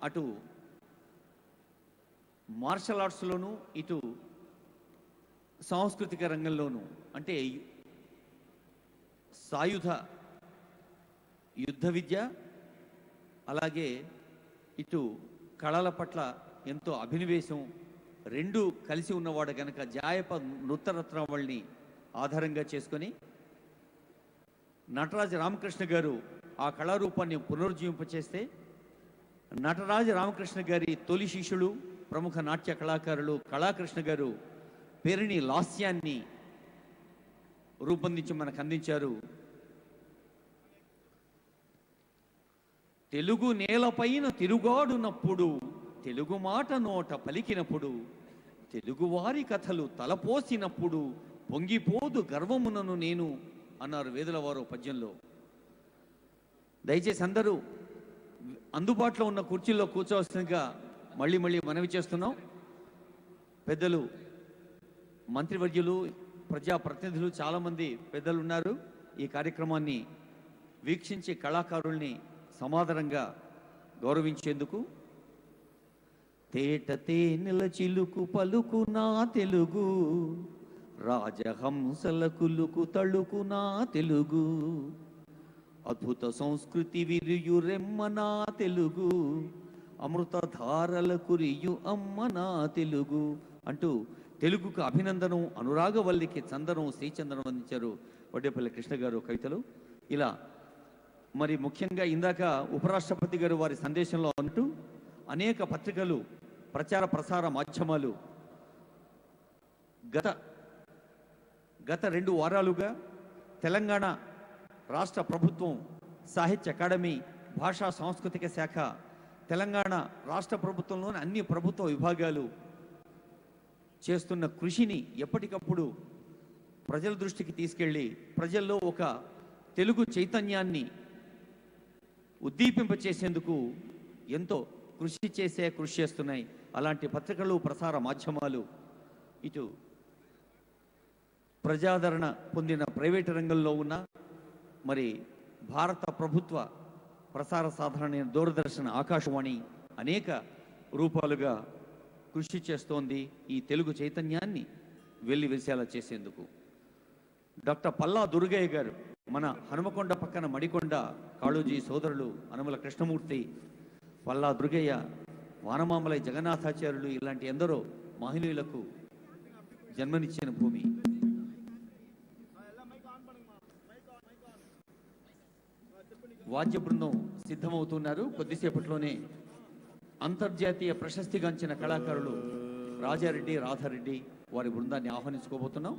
అటు మార్షల్ ఆర్ట్స్లోనూ ఇటు సాంస్కృతిక రంగంలోనూ, అంటే సాయుధ యుద్ధ విద్య అలాగే ఇటు కళల పట్ల ఎంతో అభినివేశం రెండు కలిసి ఉన్నవాడు కనుక జాయప నృత్తరత్నావళిని ఆధారంగా చేసుకొని నటరాజ రామకృష్ణ గారు ఆ కళారూపాన్ని పునరుజ్జీవింపచేస్తే నటరాజ రామకృష్ణ గారి తొలి శిష్యులు ప్రముఖ నాట్య కళాకారులు కళాకృష్ణ గారు పేరుని లాస్యాన్ని రూపొందించి మనకు అందించారు. తెలుగు నేలపైన తిరుగాడునప్పుడు, తెలుగు మాట నోట పలికినప్పుడు, తెలుగువారి కథలు తలపోసినప్పుడు పొంగిపోదు గర్వమునను నేను అన్నారు వేదుల వారు పద్యంలో. దయచేసి అందరూ అందుబాటులో ఉన్న కుర్చీల్లో కూర్చోవలసిందిగా మళ్ళీ మనవి చేస్తున్నాం. పెద్దలు, మంత్రివర్యులు, ప్రజాప్రతినిధులు చాలామంది పెద్దలు ఉన్నారు. ఈ కార్యక్రమాన్ని వీక్షించి కళాకారుల్ని సమాదరంగా గౌరవించేందుకు. తేట తేనెల చిలుకు పలుకు నా తెలుగు, రాజహంసల కులుకు తళుకు నా తెలుగు, అద్భుత సంస్కృతి విరియు రెమ్మ నా తెలుగు, అమృతధారల కురియు అమ్మ నా తెలుగు అంటూ తెలుగుకు అభినందనం, అనురాగవల్లికి చందనం, శ్రీచందనం అందించారు వడ్డేపల్లి కృష్ణ గారు కవితలు. ఇలా మరి ముఖ్యంగా ఇందాక ఉపరాష్ట్రపతి గారు వారి సందేశంలో అంటూ అనేక పత్రికలు, ప్రచార ప్రసార మాధ్యమాలు గత 2 వారాలుగా తెలంగాణ రాష్ట్ర ప్రభుత్వం సాహిత్య అకాడమీ, భాషా సాంస్కృతిక శాఖ, తెలంగాణ రాష్ట్ర ప్రభుత్వంలోని అన్ని ప్రభుత్వ విభాగాలు చేస్తున్న కృషిని ఎప్పటికప్పుడు ప్రజల దృష్టికి తీసుకెళ్ళి ప్రజల్లో ఒక తెలుగు చైతన్యాన్ని ఉద్దీపింపచేసేందుకు ఎంతో కృషి చేస్తున్నాయి. అలాంటి పత్రికలు, ప్రసార మాధ్యమాలు, ఇటు ప్రజాదరణ పొందిన ప్రైవేటు రంగంలో ఉన్న మరి భారత ప్రభుత్వ ప్రసార సాధన దూరదర్శన్, ఆకాశవాణి అనేక రూపాలుగా కృషి చేస్తోంది ఈ తెలుగు చైతన్యాన్ని వెల్లివిరిసేలా చేసేందుకు. డాక్టర్ పల్లా దుర్గయ్య గారు, మన హనుమకొండ పక్కన మడికొండ కాళోజీ సోదరులు అనుమల కృష్ణమూర్తి, పల్లా దుర్గయ్య, వానమామలై జగన్నాథాచార్యులు ఇలాంటి ఎందరో మహనీయులకు జన్మనిచ్చిన భూమి. వాద్య బృందం సిద్ధమవుతున్నారు. కొద్దిసేపట్లోనే అంతర్జాతీయ ప్రశస్తిగాంచిన కళాకారులు రాజారెడ్డి, రాధారెడ్డి వారి బృందాన్ని ఆహ్వానించుకోబోతున్నాం.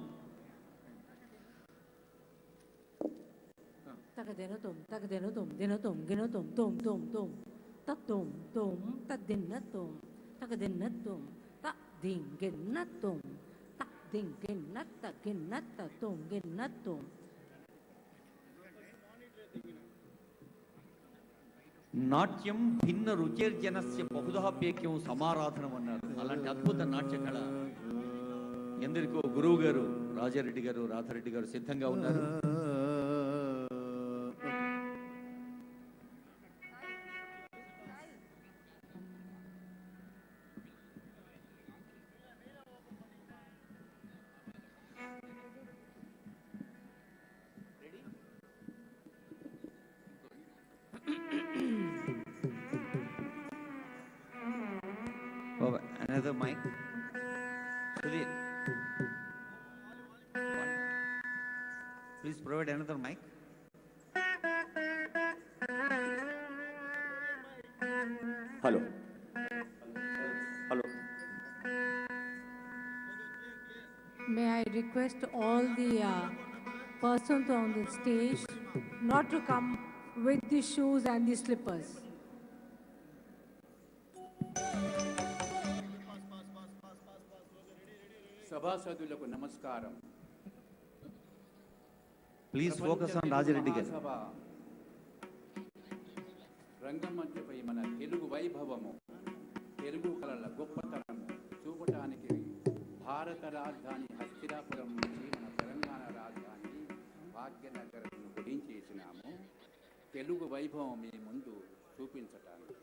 నాట్యం భిన్న రుచిర్జనస్య బహుధాప్యేక్యం సమారాధనం అన్నారు. అలాంటి అద్భుత నాట్య కళ ఎందరికో గురువు గారు రాజారెడ్డి గారు, రాధారెడ్డి గారు సిద్ధంగా ఉన్నారు. Another mic. Sudhir. Please provide another mic. Hello. Hello. May I request all the persons on the stage not to come with the shoes and the slippers. సభాసదులకు నమస్కారం. ప్లీజ్ ఫోకస్ ఆన్ రాజారెడ్డి గారు. రంగమంచుపై మన తెలుగు వైభవము, తెలుగు కళల గొప్పతనము చూపటానికి భారత రాజధాని హస్తినాపురం నుంచి మన తెలంగాణ రాజధాని భాగ్యనగరంను గుడించేసినాము. తెలుగు వైభవం మీ ముందు చూపించటానికి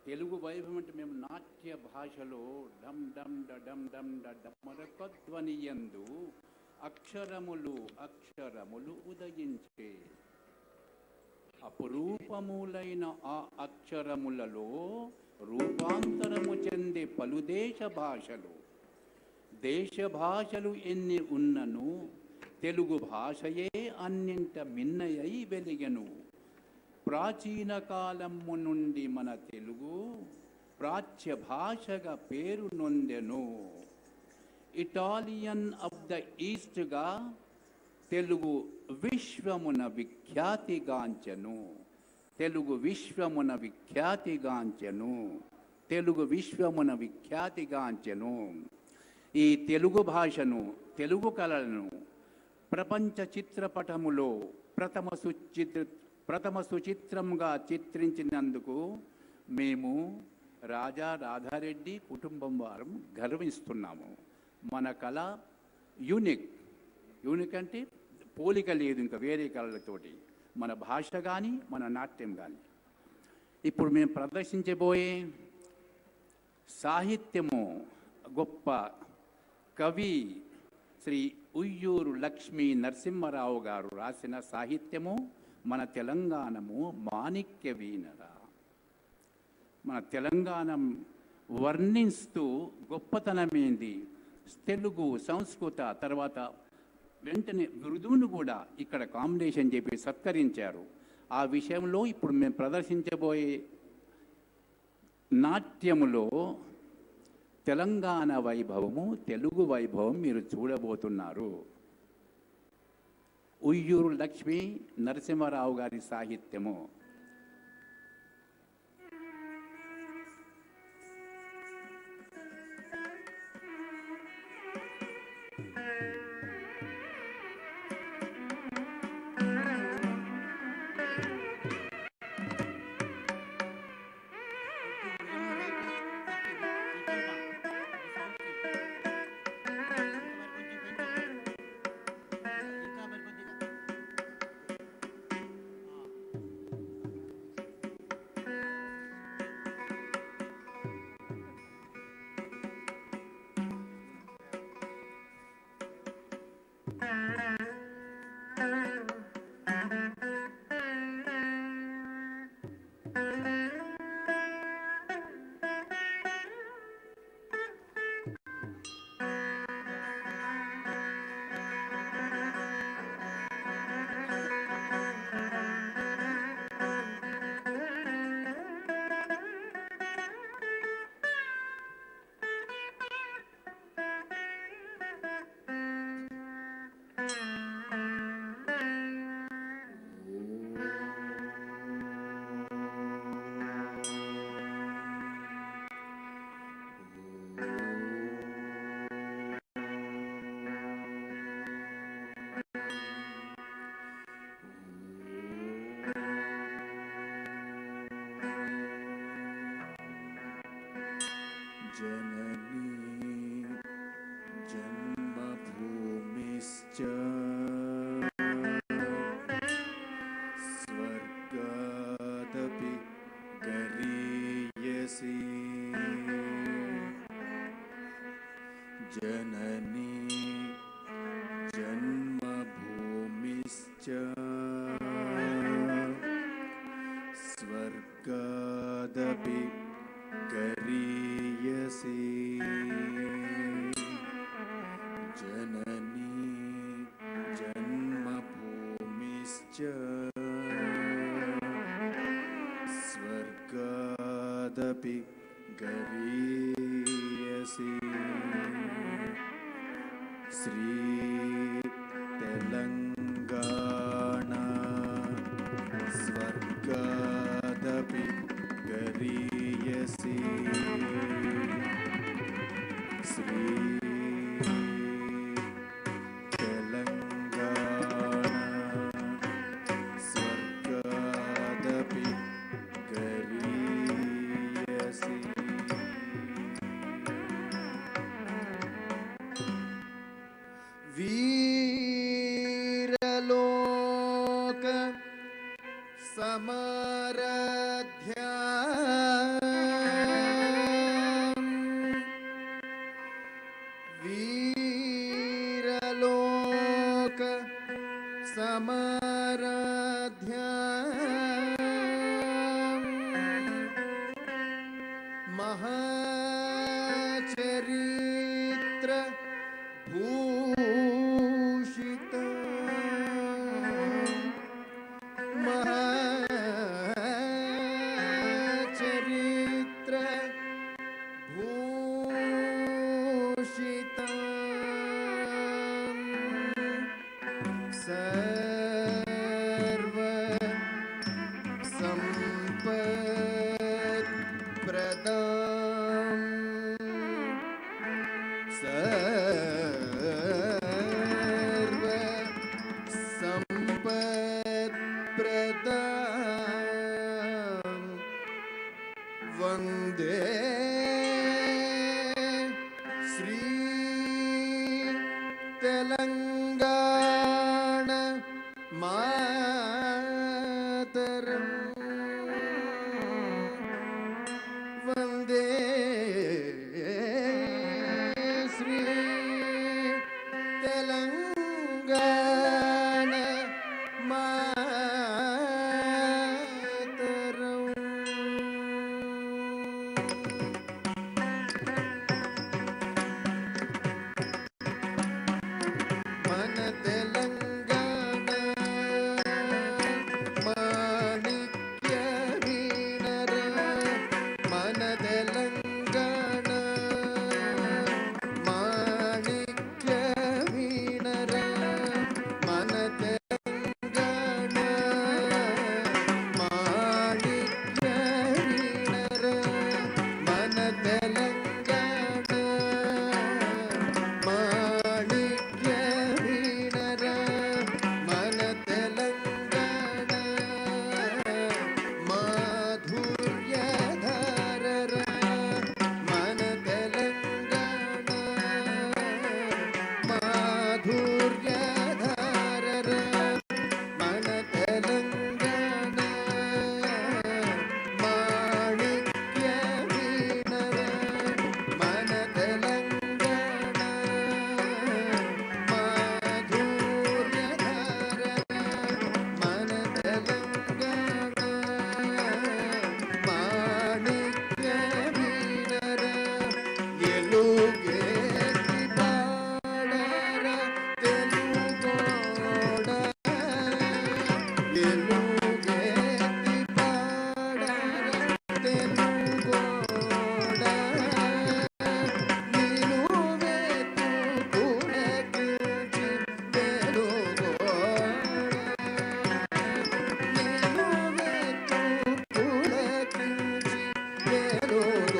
తెలుగు వైభవం అంటే మేము నాట్య భాషలో డమ్ డమ్ డ డమ్ డమ్ డ డమరకధ్వనియందు అక్షరములు ఉదయించే అపురూపములైన ఆ అక్షరములలో రూపాంతరము చెందే పలు దేశ భాషలు ఎన్ని ఉన్నను తెలుగు భాషయే అన్నింట మిన్నయై వెలిగెను. ప్రాచీన కాలము నుండి మన తెలుగు ప్రాచ్య భాషగా పేరు నొందెను. ఇటాలియన్ ఆఫ్ ద ఈస్ట్గా తెలుగు విశ్వమున విఖ్యాతిగాంచెను. ఈ తెలుగు భాషను, తెలుగు కళలను ప్రపంచ చిత్రపటములో ప్రథమ సుచిత్రంగా చిత్రించినందుకు మేము రాజా రాధారెడ్డి కుటుంబం వారం గర్విస్తున్నాము. మన కళ యూనిక్ అంటే పోలిక లేదు ఇంకా వేరే కళలతోటి, మన భాష కానీ మన నాట్యం కానీ. ఇప్పుడు మేము ప్రదర్శించబోయే సాహిత్యము గొప్ప కవి శ్రీ ఉయ్యూరు లక్ష్మీ నరసింహారావు గారు రాసిన సాహిత్యము. మన తెలంగాణము మాణిక్య వీణర. మన తెలంగాణ వర్ణిస్తూ గొప్పతనమేంది, తెలుగు సంస్కృత తర్వాత వెంటనే మృదువును కూడా ఇక్కడ కాంబినేషన్ చెప్పి సత్కరించారు. ఆ విషయంలో ఇప్పుడు మేము ప్రదర్శించబోయే నాట్యములో తెలంగాణ వైభవము, తెలుగు వైభవం మీరు చూడబోతున్నారు. ఉయ్యూరు లక్ష్మీ నరసింహారావు గారి సాహిత్యము. जननी जन्मभूमिश्च स्वर्गादपि गरीयसी जननी जन्मभूमिश्च स्वर्गादपि गरीयसी जननी जन्मभूमिश्च स्वर्गादपि गरीयसी श्री तेलंगाना स्वर्गादपि गरीयसी श्री तेलंगाना स्वर्गादपि गरीयसी वीरलोक समाराध्या समाराध्या महाचरित्र भूषिता महाचरित्र भूषिता सर्व संपत् प्रदां सर्व संपत् प्रदां वन्दे श्री तेलंगाण मातरं वन्दे श्री तेलंगाण मातरं मन तेलंगाण माणिक्य वीणर मन तेलंगाण माणिक्य वीणर मन तेलंगाण माणिक्य वीणर मन तेलंगाण माणिक्य वीणर मन तेलंगाण माधुर्यधारर मन तेलंगाण माधुर्यधारर मन तेलंगाण माणिक्य वीणर मन तेलंगाण माधुर्यधारर मन तेलंगाण माणिक्य वीणर ಎಲುಗೆತ್ತಿ ಪಾಡರ ತೆಲುಗೋಡ ಎಲುಗೆತ್ತಿ ಪಾಡರ ತೆಲುಗೋಡ ನಿಲುವೆ ತುಣಕಿಂಚಿ ವೆಲುಗೋಡ ನಿಲುವೆ ತುಣಕಿಂಚಿ ವೆಲುಗೋಡ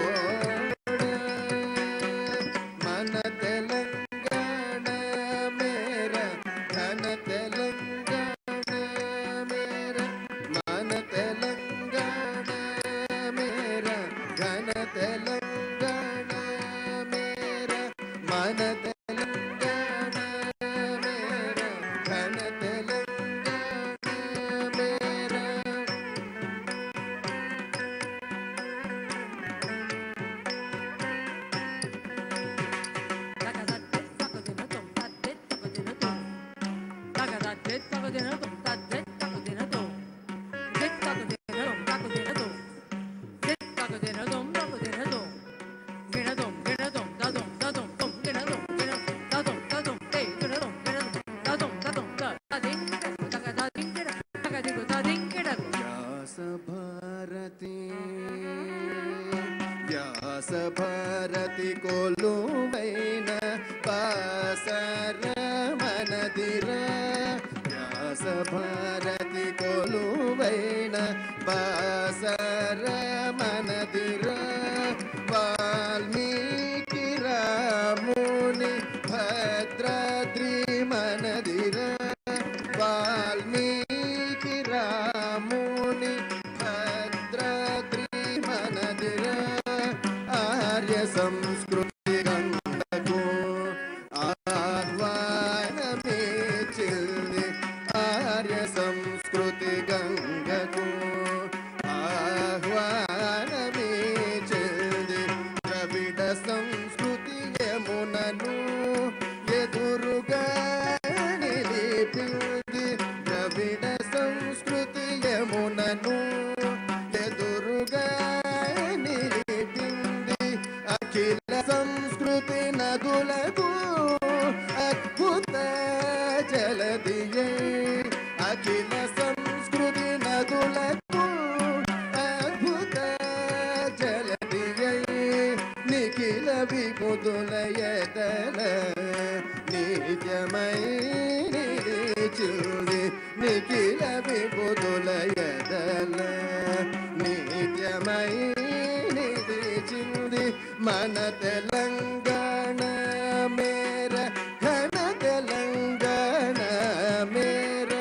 मन तेलंगाण मेरा धन तेलंगाण मेरा मन तेलंगाण मेरा धन तेलंगाण मेरा मन तेलंगाण मेरा धन तेलंगाण मेरा व्यास भारती व्यास भारती कोलुवैन पासर मनदिर व्यास भारती कोलुवैन पासर मनदिर वाल्मीकि रामुनि भद्राद्रि मनदिर वाल्मीकि रामुनि भद्राद्रि मनदिर आर्य संस्कृति गंगको आह्वानमे चिल्दि आर्य संस्कृति गंगको आह्वानमे चिल्दि द्रविड संस्कृति यमुननु ఎదురుగా నిలిపింది విభుతుల ఎదల నిత్యమై నిలిచింది నిఖిల విభుతుల ఎదల నిత్యమై నిలిచింది మన తెలంగాణ మేర ఘన తెలంగాణ మేర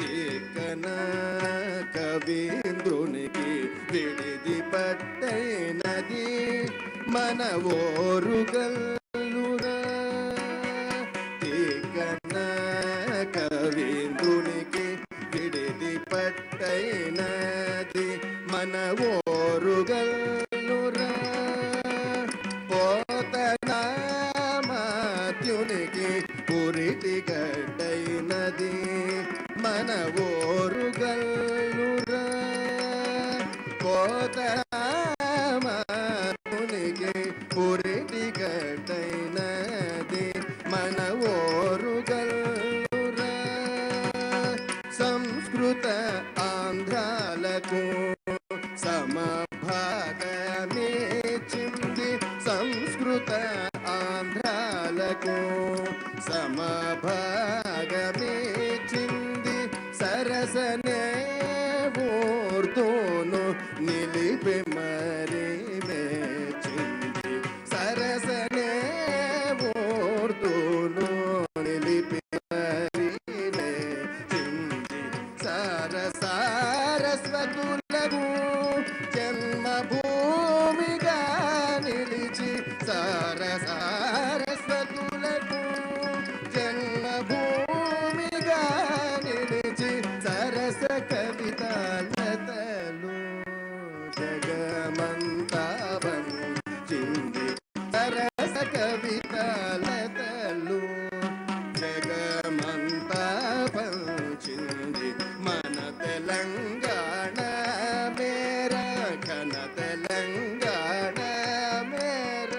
తిక్కన కవీంద్రునికి విడిది పట్టైనది మన ఓరుగల్లురా తిక్కన కవీంద్రునికి విడిది పట్టైనది మన ఓరుగల్లురా పోతనామాత్యునికి పురిటి గడ్డైనది మన ఓరుగల్లురా పోతనామాత్యునికి పురిటి గడ్డైనది మన ఓరుగల్లురా సంస్కృత ఆంధ్రాలకు సమభాగమిచ్చింది సంస్కృత ఆంధ్రాలకు సమభాగమిచ్చింది సరసనే ఊర్తోను నిలిపి మరి మేచింది సరసనే ఊర్తోను నిలిపి మరి మేచింది సారస్వతులకు జన్మభూమిగా నిలిచి సారస్వతులకు జన్మభూమిగా నిలిచి సరస కవితలతలు జగమంతా వంచింది సరస కవితలతలు జగమంతా వంచింది మన తెలంగాణ మేర ఘన తెలంగాణ మేర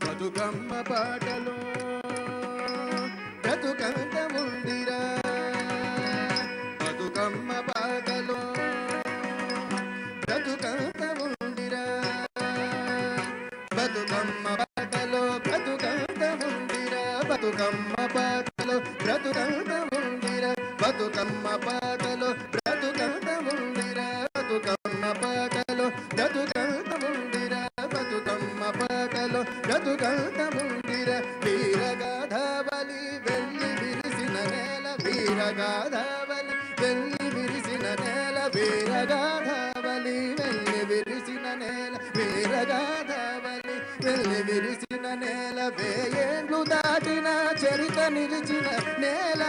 బతుకమ్మ పాటలో బ్రతుకంత ఉందిరా బతుకమ్మ పాటలో బ్రతుకంత ఉందిరా బతుకమ్మ పాటలో బ్రతుకంత ఉందిరా బతుకమ్మ పాటలో బ్రతుకంత ఉందిరా బతుకమ్మ పాటలో బ్రతుకంత ఉందిరా బతుకమ్మ పాటలో బ్రతుకంత ఉందిరా బతుకమ్మ పాటలో బ్రతుకంత ఉందిరా వీరగాథావళి వెళ్ళి విరిసిన నేల వీరగాథావళి వెళ్ళి విరిసిన నేల వీరగాథావళి వెళ్ళి విరిసిన నేల వీరగాథావళి వెళ్ళి విరిసిన నేల వేయేండ్లు దాటిన చరిత నిలిచిన నేల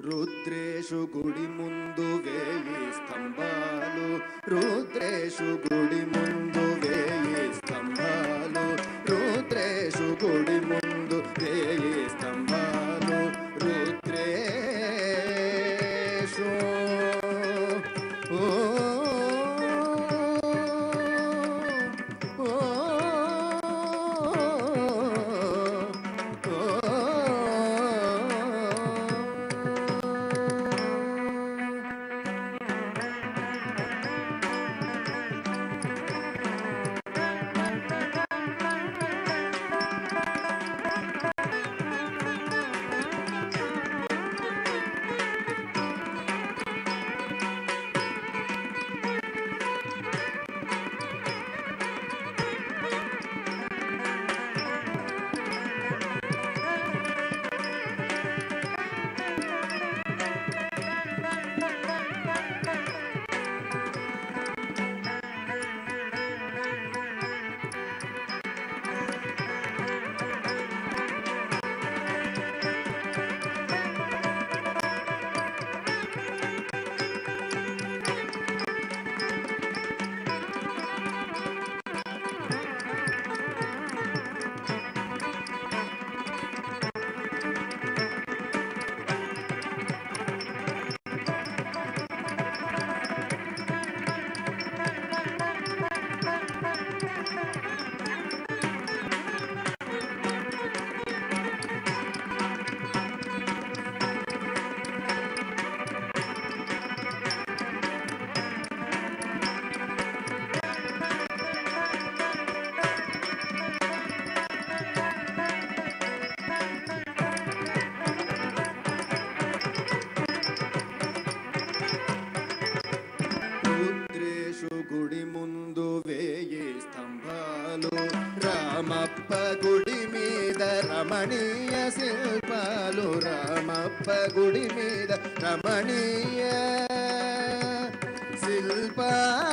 రుద్రేషు గుడి ముందు వేయి స్తంభాలు రుద్రేషు గుడి ముందు వేయి స్తంభాలు రుద్రేషు గుడి ముందు వేయి స్తంభాలు రుద్రేషు ఓ గుడి ముందు వేయి స్తంభాలు రామప్ప గుడి మీద రమణీయ శిల్పాలు రామప్ప గుడి మీద రమణీయ శిల్పాలు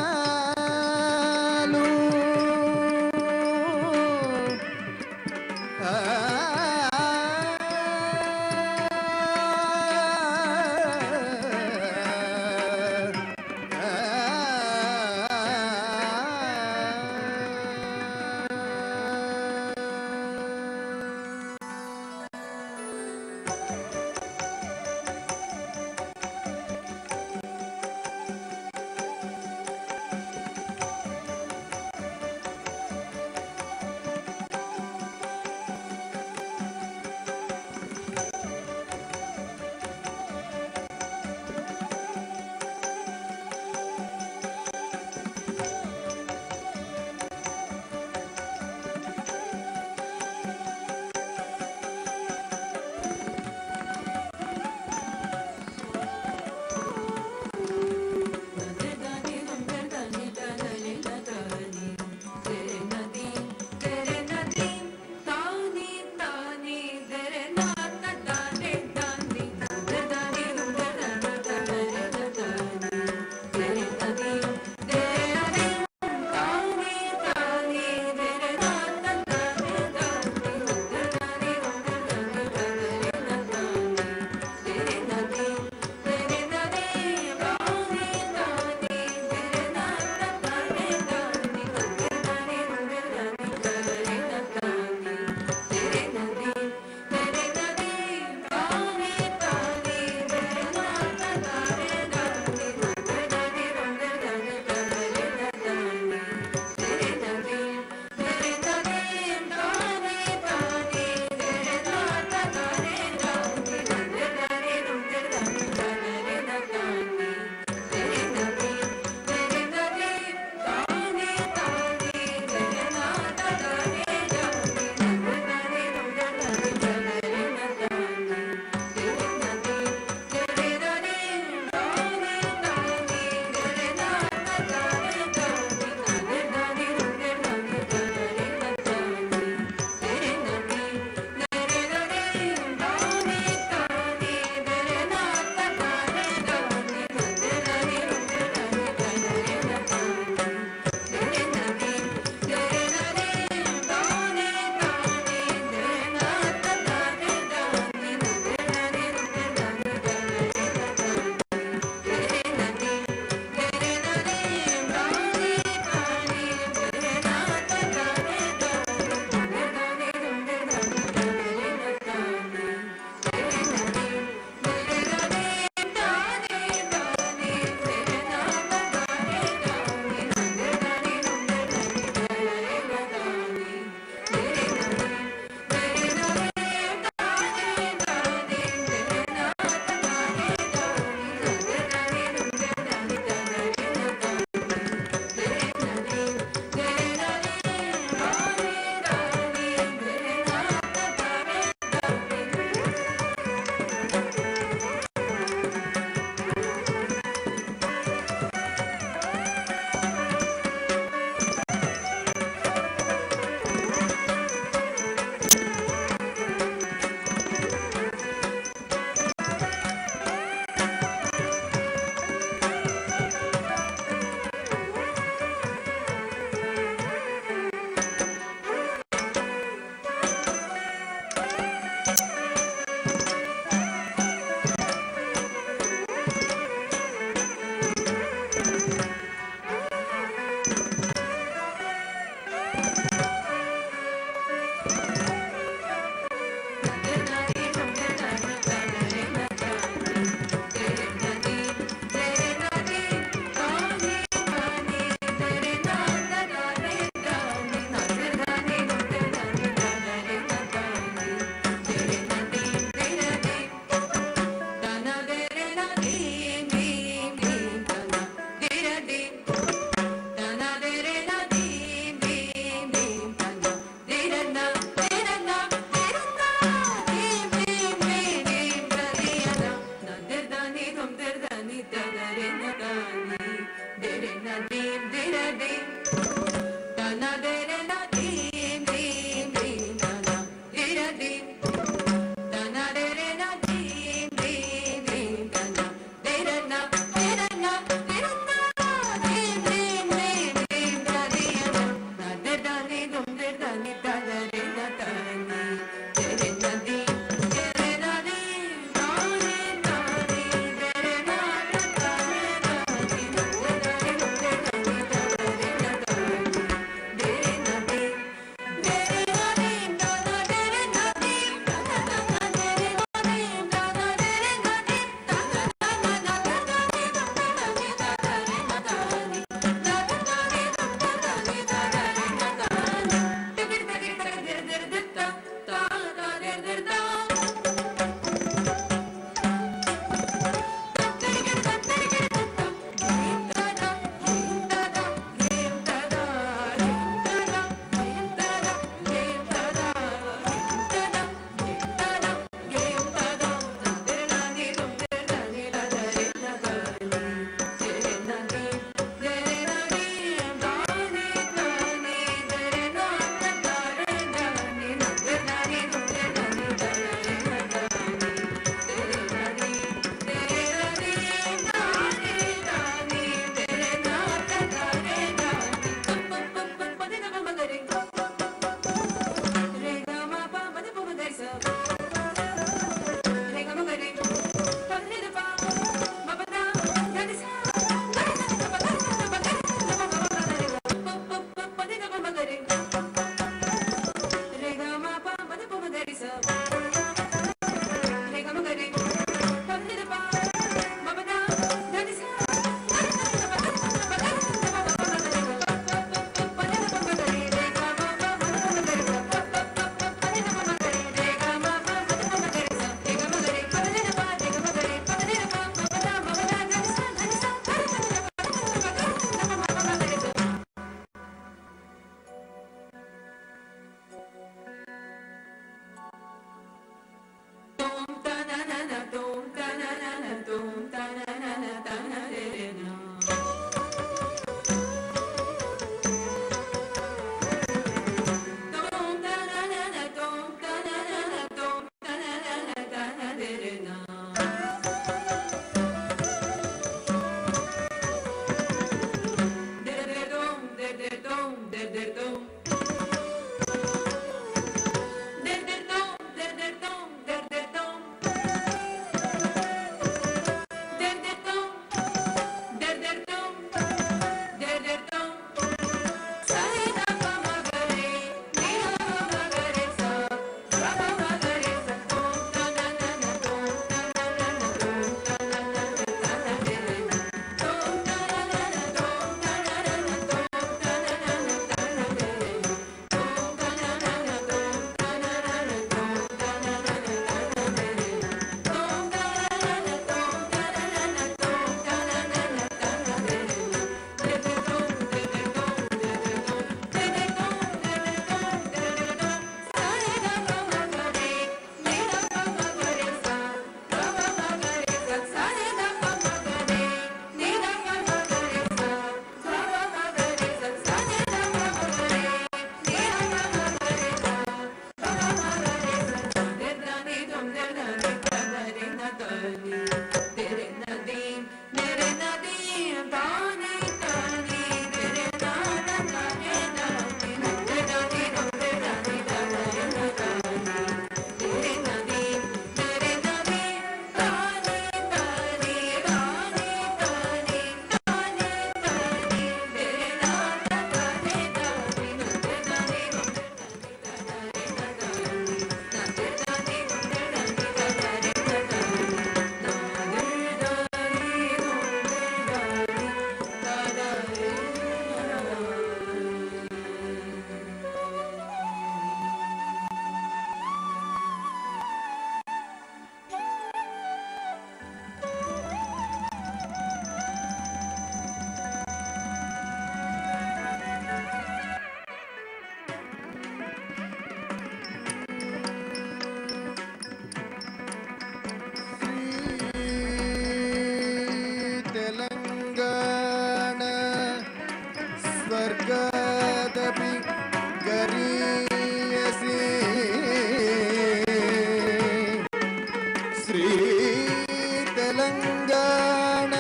తెలంగాణ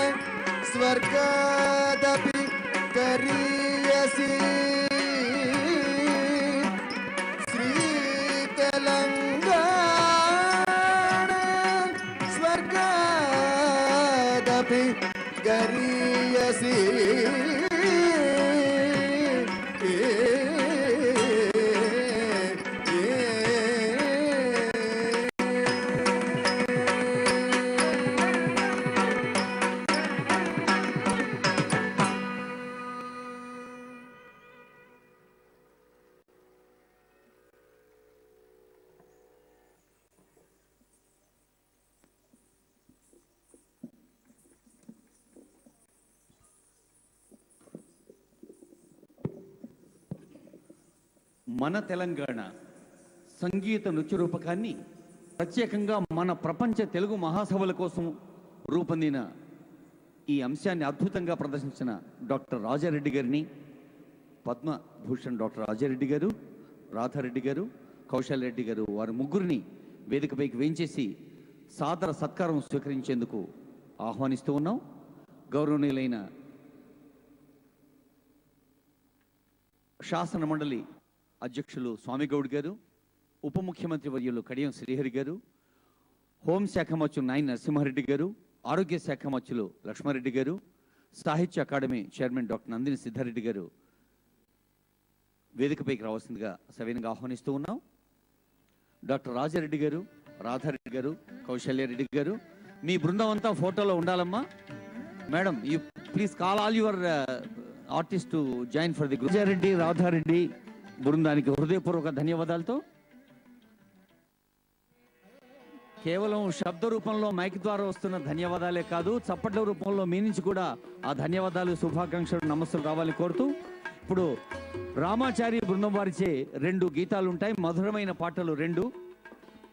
స్వర్గాదపి కరీయసి శ్రీ తెలంగాణ స్వర్గాదపి కరీయసి మన తెలంగాణ సంగీత నృత్య రూపకాన్ని ప్రత్యేకంగా మన ప్రపంచ తెలుగు మహాసభల కోసం రూపొందిన ఈ అంశాన్ని అద్భుతంగా ప్రదర్శించిన డాక్టర్ రాజారెడ్డి గారిని, పద్మభూషణ్ డాక్టర్ రాజారెడ్డి గారు, రాధారెడ్డి గారు, కౌశల్ రెడ్డి గారు, వారి ముగ్గురిని వేదికపైకి వేయించేసి సాదర సత్కారం స్వీకరించేందుకు ఆహ్వానిస్తూ ఉన్నాం. గౌరవనీయులైన శాసన మండలి అధ్యక్షులు స్వామిగౌడ్ గారు, ఉప ముఖ్యమంత్రి వర్యులు కడియం శ్రీహరి గారు, హోంశాఖ మంత్రులు నాయన నరసింహారెడ్డి గారు, ఆరోగ్య శాఖ మంత్రులు లక్ష్మారెడ్డి గారు, సాహిత్య అకాడమీ చైర్మన్ డాక్టర్ నందిని సిద్ధారెడ్డి గారు వేదికపైకి రావాల్సిందిగా సవినంగా ఆహ్వానిస్తూ ఉన్నాం. డాక్టర్ రాజారెడ్డి గారు, రాధారెడ్డి గారు, కౌశల్యారెడ్డి గారు, మీ బృందం అంతా ఫోటోలో ఉండాలమ్మా. Madam, you please call all your artist to join for the group. Rajareddy, Radhareddy బృందానికి హృదయపూర్వక ధన్యవాదాలతో కేవలం శబ్ద రూపంలో మైక్ ద్వారా వస్తున్న ధన్యవాదాలే కాదు, చప్పట్ల రూపంలో మీ నుంచి కూడా ఆ ధన్యవాదాలు, శుభాకాంక్షలు, నమస్సులు రావాలని కోరుతూ ఇప్పుడు రామాచారి బృందం వారిచే 2 గీతాలు ఉంటాయి, మధురమైన పాటలు 2.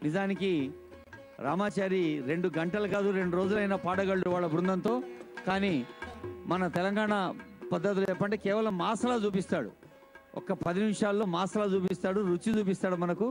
నిజానికి రామాచారి 2 గంటలు కాదు 2 రోజులైనా పాడగలడు వాళ్ళ బృందంతో. కానీ మన తెలంగాణ పద్ధతులు చెప్పంటే కేవలం మాసలా చూపిస్తాడు, ఒక్క 10 నిమిషాల్లో మాసలా చూపిస్తాడు, రుచి చూపిస్తాడు మనకు.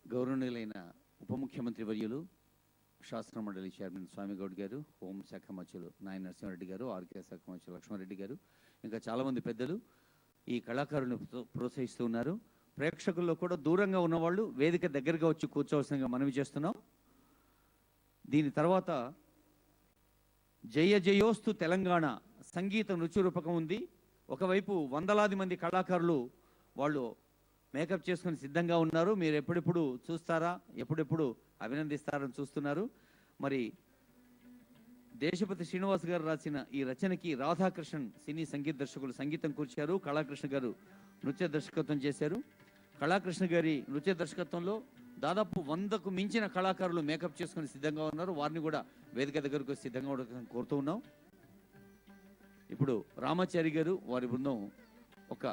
గౌరవనీయులైన ఉప ముఖ్యమంత్రి వర్యులు, శాసన మండలి చైర్మన్ స్వామిగౌడ్ గారు, హోంశాఖ మంత్రులు నాయన నరసింహారెడ్డి గారు, ఆరోగ్య శాఖ మంత్రులు లక్ష్మారెడ్డి గారు, ఇంకా చాలామంది పెద్దలు ఈ కళాకారులను ప్రోత్సహిస్తూ ఉన్నారు. ప్రేక్షకుల్లో కూడా దూరంగా ఉన్నవాళ్ళు వేదిక దగ్గరగా వచ్చి కూర్చోవలసిందిగా మనవి చేస్తున్నాం. దీని తర్వాత జయ జయోస్తు తెలంగాణ సంగీత నృత్య రూపకం ఉంది. ఒకవైపు వందలాది మంది కళాకారులు వాళ్ళు మేకప్ చేసుకుని సిద్ధంగా ఉన్నారు. మీరు ఎప్పుడెప్పుడు చూస్తారా, ఎప్పుడెప్పుడు అభినందిస్తారని చూస్తున్నారు. మరి దేశపతి శ్రీనివాస్ గారు రాసిన ఈ రచనకి రాధాకృష్ణన్ సినీ సంగీత దర్శకులు సంగీతం కూర్చారు, కళాకృష్ణ గారు నృత్య దర్శకత్వం చేశారు. కళాకృష్ణ గారి నృత్య దర్శకత్వంలో దాదాపు 100కు మించిన కళాకారులు మేకప్ చేసుకుని సిద్ధంగా ఉన్నారు. వారిని కూడా వేదిక దగ్గరకు సిద్ధంగా ఉండడం కోరుతూ ఉన్నాం. ఇప్పుడు రామాచారి గారు వారి బృందం ఒక